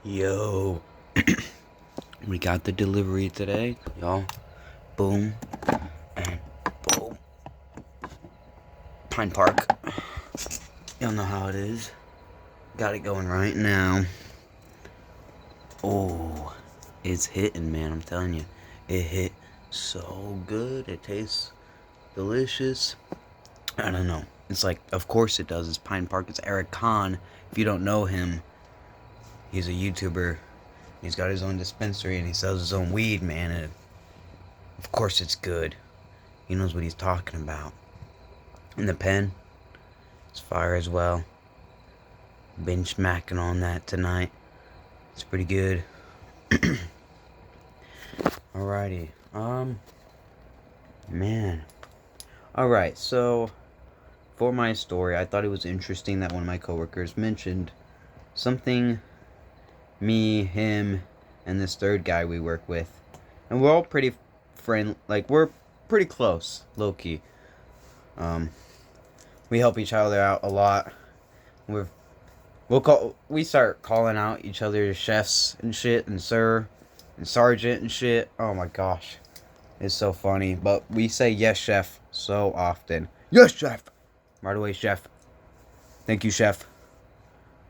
Yo, we got the delivery today, y'all. Boom and boom. Pine Park. Y'all know how it is. Got it going right now. Oh, it's hitting, man. I'm telling you, it hit so good. It tastes delicious. I don't know. It's like, of course it does. It's Pine Park. It's Erick. If you don't know him, he's a YouTuber. He's got his own dispensary and he sells his own weed, man. And of course it's good. He knows what he's talking about. And the pen, it's fire as well. Been smacking on that tonight. It's pretty good. Alrighty. Man. Alright, so for my story, I thought it was interesting that one of my coworkers mentioned something me, him, and this third guy we work with. And we're all pretty we're pretty close, low-key. We help each other out a lot. We start calling out each other chefs and shit, and sir, and sergeant and shit. Oh my gosh. It's so funny. But we say yes, chef, so often. Yes, chef! Right away, chef. Thank you, chef.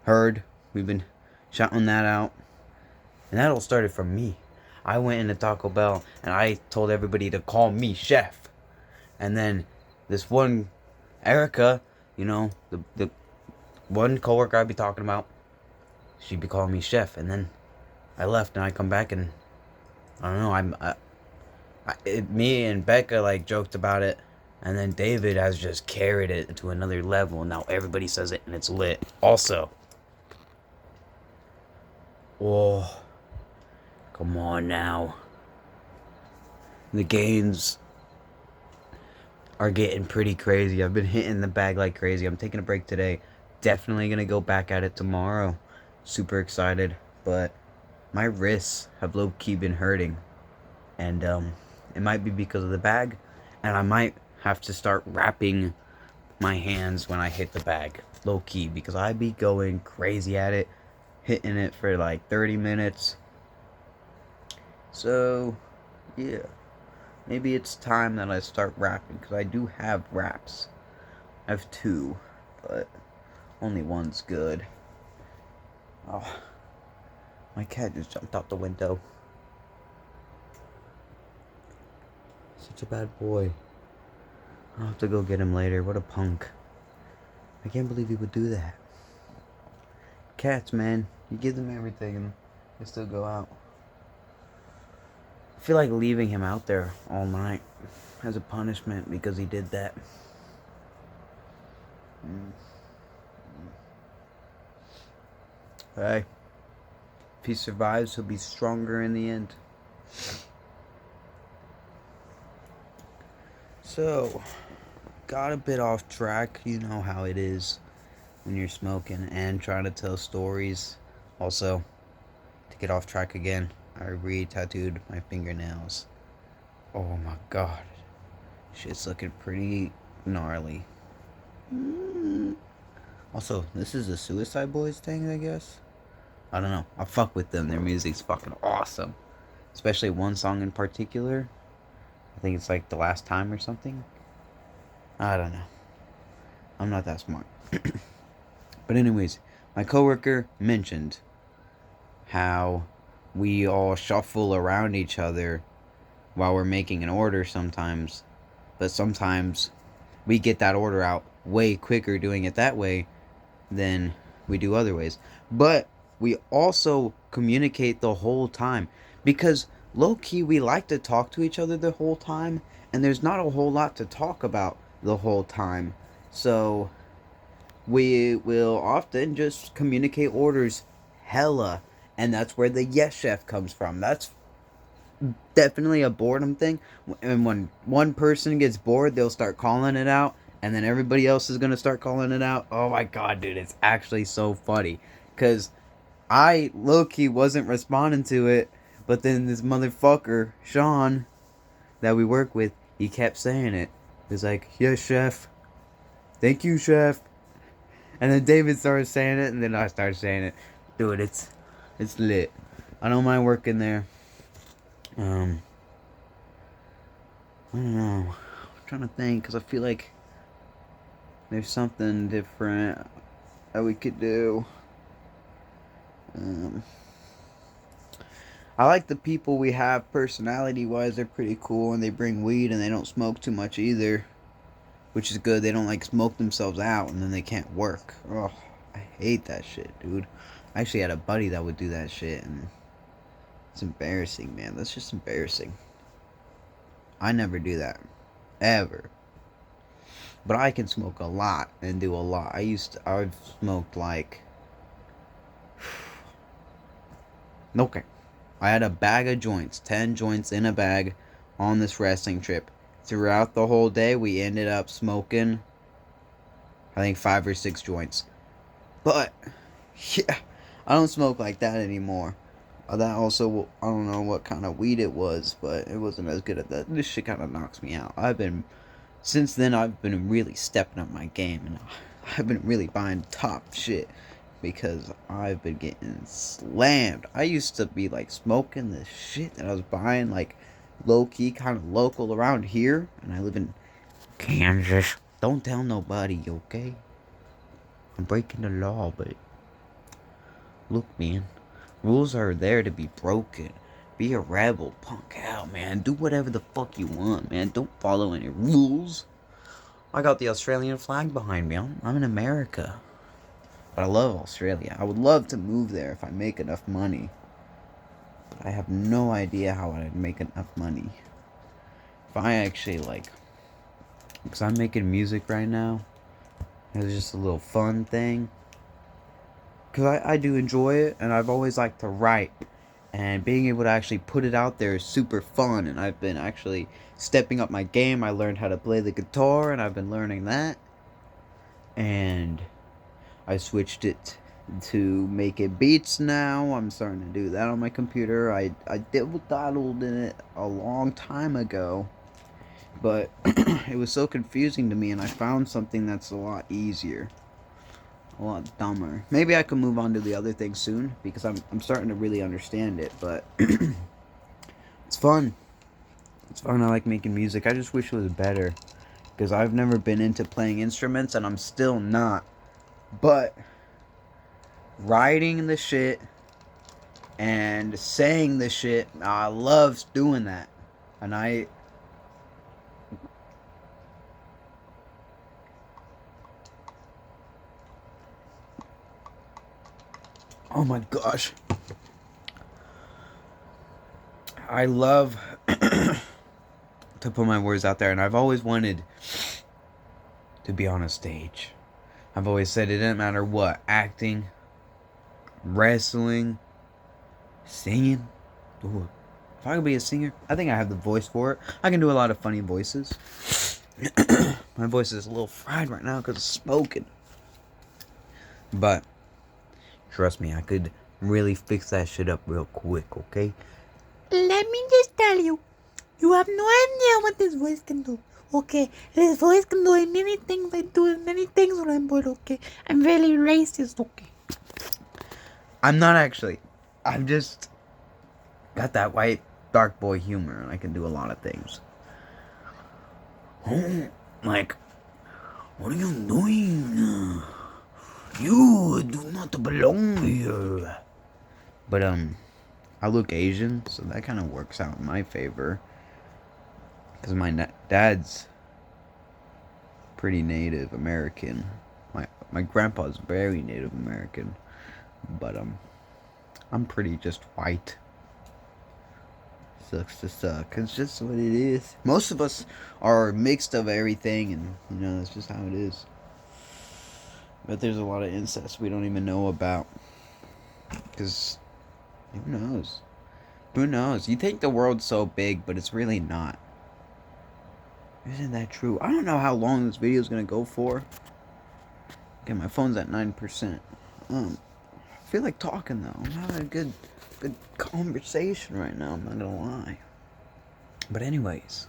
Heard. We've been shouting that out. And that all started from me. I went into Taco Bell and I told everybody to call me chef. And then this one, Erica, you know, the one coworker I'd be talking about, she'd be calling me chef. And then I left and I come back and I don't know, me and Becca like joked about it. And then David has just carried it to another level. Now everybody says it and it's lit. Also, oh, come on now. The gains are getting pretty crazy. I've been hitting the bag like crazy. I'm taking a break today. Definitely gonna go back at it tomorrow. Super excited. But my wrists have low-key been hurting. And it might be because of the bag. And I might have to start wrapping my hands when I hit the bag. Low-key. Because I be going crazy at it. Hitting it for like 30 minutes. So, yeah. Maybe it's time that I start rapping. Because I do have raps. I have two. But only one's good. Oh. My cat just jumped out the window. Such a bad boy. I'll have to go get him later. What a punk. I can't believe he would do that. Cats, man. You give them everything and they still go out. I feel like leaving him out there all night as a punishment because he did that. Hey. If he survives, he'll be stronger in the end. So, got a bit off track. You know how it is when you're smoking and trying to tell stories. Also, to get off track again, I re-tattooed my fingernails. Oh my god. Shit's looking pretty gnarly. Also, this is the Suicide Boys thing, I guess? I don't know. I fuck with them. Their music's fucking awesome. Especially one song in particular. I think it's like The Last Time or something. I don't know. I'm not that smart. But anyways, my coworker mentioned how we all shuffle around each other while we're making an order sometimes. But sometimes we get that order out way quicker doing it that way than we do other ways. But we also communicate the whole time. Because low-key, we like to talk to each other the whole time, and there's not a whole lot to talk about the whole time. So, we will often just communicate orders hella, and that's where the yes chef comes from. That's definitely a boredom thing, and when one person gets bored, they'll start calling it out, and then everybody else is gonna start calling it out. Oh my god, dude, it's actually so funny, because I low-key wasn't responding to it. But then this motherfucker, Sean, that we work with, he kept saying it. He's like, yes, chef. Thank you, chef. And then David started saying it, and then I started saying it. Dude, it's It's lit. I don't mind working there. Um, I don't know. I'm trying to think because I feel like there's something different that we could do. Um, I like the people we have personality wise. They're pretty cool and they bring weed and they don't smoke too much either, which is good. They don't like smoke themselves out and then they can't work. Oh, I hate that shit, dude. I actually had a buddy that would do that shit and it's embarrassing, man. That's just embarrassing. I never do that. Ever. But I can smoke a lot and do a lot. I've smoked like, okay. I had a bag of joints, 10 joints in a bag on this wrestling trip. Throughout the whole day, we ended up smoking, I think, 5 or 6 joints. But, yeah, I don't smoke like that anymore. That also, I don't know what kind of weed it was, but it wasn't as good at that. This shit kind of knocks me out. Since then, I've been really stepping up my game, and I've been really buying top shit. Because I've been getting slammed. I used to be like smoking the shit that I was buying like low key, kind of local around here, and I live in Kansas. Don't tell nobody, okay? I'm breaking the law, but look, man, rules are there to be broken. Be a rebel, punk out, man. Do whatever the fuck you want, man. Don't follow any rules. I got the Australian flag behind me. I'm in America. But I love Australia. I would love to move there if I make enough money. But I have no idea how I'd make enough money. If I actually because I'm making music right now. It's just a little fun thing. Because I do enjoy it, and I've always liked to write. And being able to actually put it out there is super fun. And I've been actually stepping up my game. I learned how to play the guitar, and I've been learning that. And I switched it to making beats now. I'm starting to do that on my computer. I dabbled in it a long time ago, but it was so confusing to me, and I found something that's a lot easier, a lot dumber. Maybe I can move on to the other thing soon because I'm starting to really understand it. But it's fun. It's fun. I like making music. I just wish it was better because I've never been into playing instruments, and I'm still not. But writing the shit and saying the shit, I love doing that. And oh my gosh, I love to put my words out there, and I've always wanted to be on a stage. I've always said it didn't matter what, acting, wrestling, singing. Ooh, if I could be a singer, I think I have the voice for it. I can do a lot of funny voices. My voice is a little fried right now because it's spoken. But trust me, I could really fix that shit up real quick, okay? Let me just tell you, you have no idea what this voice can do. Okay, this voice can do many things. I do many things when I'm bored. Okay, I'm really racist. Okay. I'm not actually. I've just got that white dark boy humor, and I can do a lot of things. Oh, like, what are you doing? You do not belong here. But I look Asian, so that kind of works out in my favor. Because my dad's pretty Native American. My grandpa's very Native American. But I'm pretty just white. Sucks to suck. It's just what it is. Most of us are mixed of everything, and that's just how it is. But there's a lot of incest we don't even know about. Because who knows? Who knows? You think the world's so big, but it's really not. Isn't that true? I don't know how long this video is gonna go for. Okay, my phone's at 9%. I feel like talking though. I'm having a good conversation right now. I'm not gonna lie. But anyways,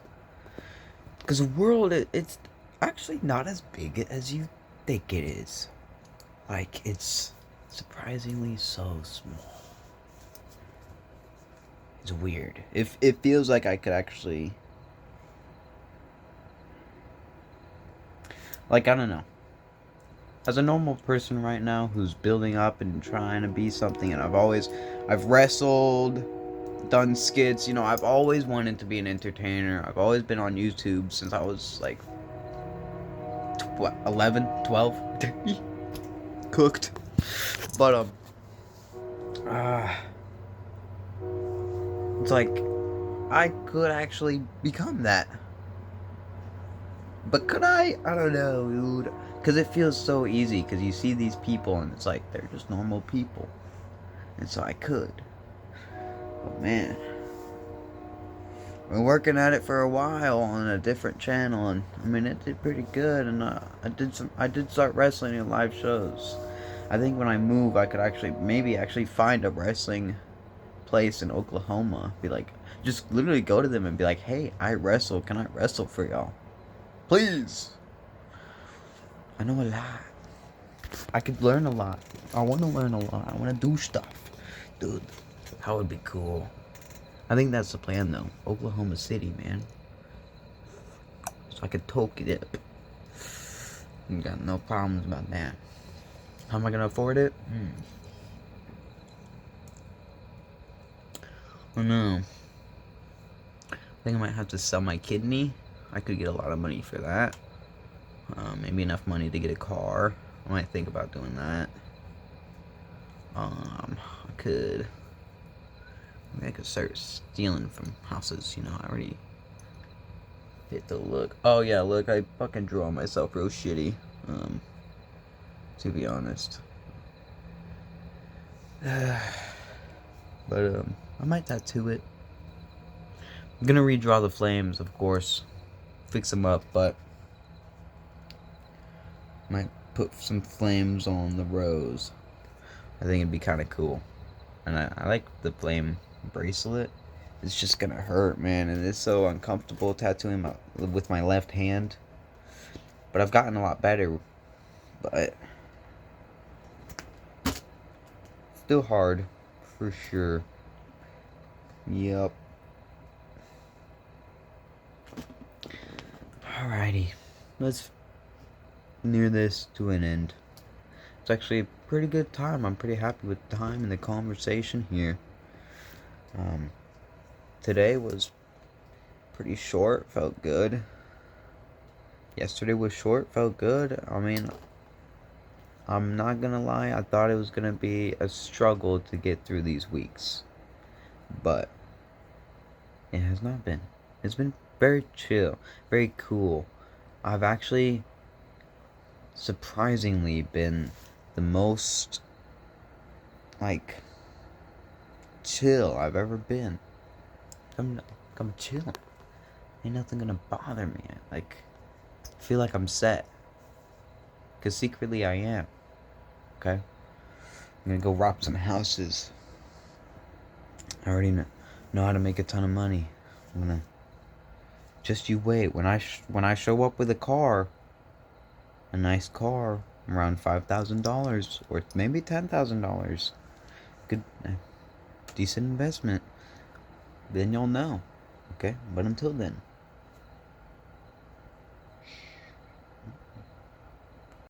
because the world, it's actually not as big as you think it is. Like, it's surprisingly so small. It's weird. It feels like I could actually, like, I don't know. As a normal person right now who's building up and trying to be something, and I've wrestled, done skits, you know, I've always wanted to be an entertainer. I've always been on YouTube since I was like, what, 11, 12? Cooked. But, it's like, I could actually become that. But could I? I don't know, dude. Because it feels so easy, because you see these people, and it's like, they're just normal people. And so I could. But man, been working at it for a while on a different channel, and I mean, it did pretty good, and I did start wrestling in live shows. I think when I move, I could maybe find a wrestling place in Oklahoma. Be like, just literally go to them and be like, hey, I wrestle. Can I wrestle for y'all? Please. I know a lot. I could learn a lot. I want to learn a lot. I want to do stuff. Dude, that would be cool. I think that's the plan, though. Oklahoma City, man. So I could toke it up. You got no problems about that. How am I going to afford it? I don't know. I think I might have to sell my kidney. I could get a lot of money for that. Maybe enough money to get a car. I might think about doing that. Maybe I could start stealing from houses, you know, I already fit the look. Oh yeah, look, I fucking drew on myself real shitty. To be honest. But I might tattoo it. I'm gonna redraw the flames, of course. Fix them up, but might put some flames on the rose. I think it'd be kind of cool. And I like the flame bracelet. It's just gonna hurt, man, and it's so uncomfortable tattooing with my left hand. But I've gotten a lot better. But still hard, for sure. Yep. Alrighty, let's near this to an end. It's actually a pretty good time. I'm pretty happy with the time and the conversation here. Today was pretty short, felt good. Yesterday was short, felt good. I mean, I'm not gonna lie, I thought it was gonna be a struggle to get through these weeks. But it has not been. It's been very chill, very cool. I've actually surprisingly been the most, like, chill I've ever been. I'm chilling. Ain't nothing gonna bother me. Like, I feel like I'm set. Because secretly I am. Okay? I'm gonna go rob some houses. I already know how to make a ton of money. I'm gonna... Just you wait. When I show up with a car, a nice car, around $5,000 or maybe $10,000, good, decent investment, then you'll know. Okay? But until then,